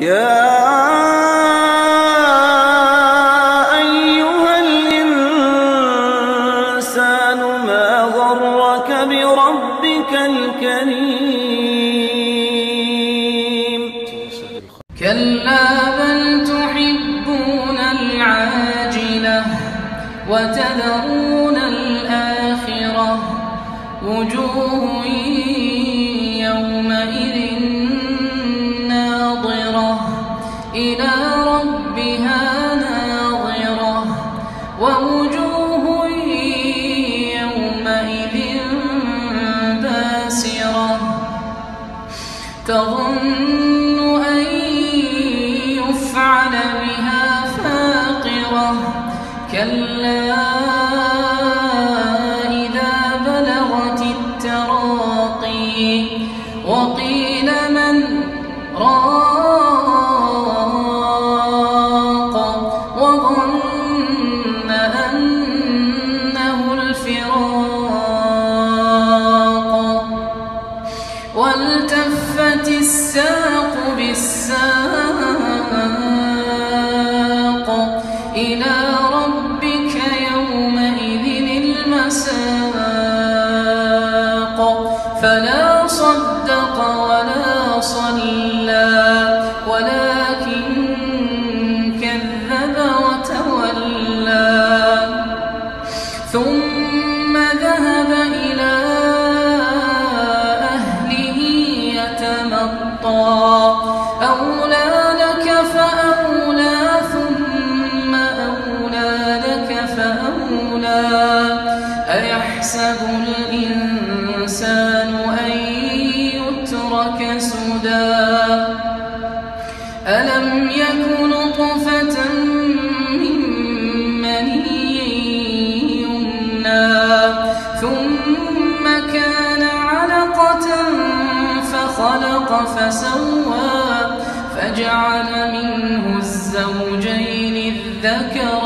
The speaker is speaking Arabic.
يا أيها الإنسان ما غرك بربك الكريم كلا بل تحبون العاجلة وتذرون الآخرة وجوه يومئذ ناظرة إلى ربها ناظرة ووجوه يومئذ باسرة تظن أن يفعل بها فاقرة كلا إذا بلغت التراقي وقيل من راق وظن أنه الفراق والتفت الساق بالساق إلى ربك يومئذ المساق فلا صدق ولا صلى ولكن كذب وتولى ثم ذهب إلى أهله يتمطى أولى لك فأولى ثم أولى لك فأولى أيحسب الإنسان أن يترك سدى ألم يك نطفة من مني يمنى ثم كان علقة فخلق فسوى فجعل منه الزوجين الذكر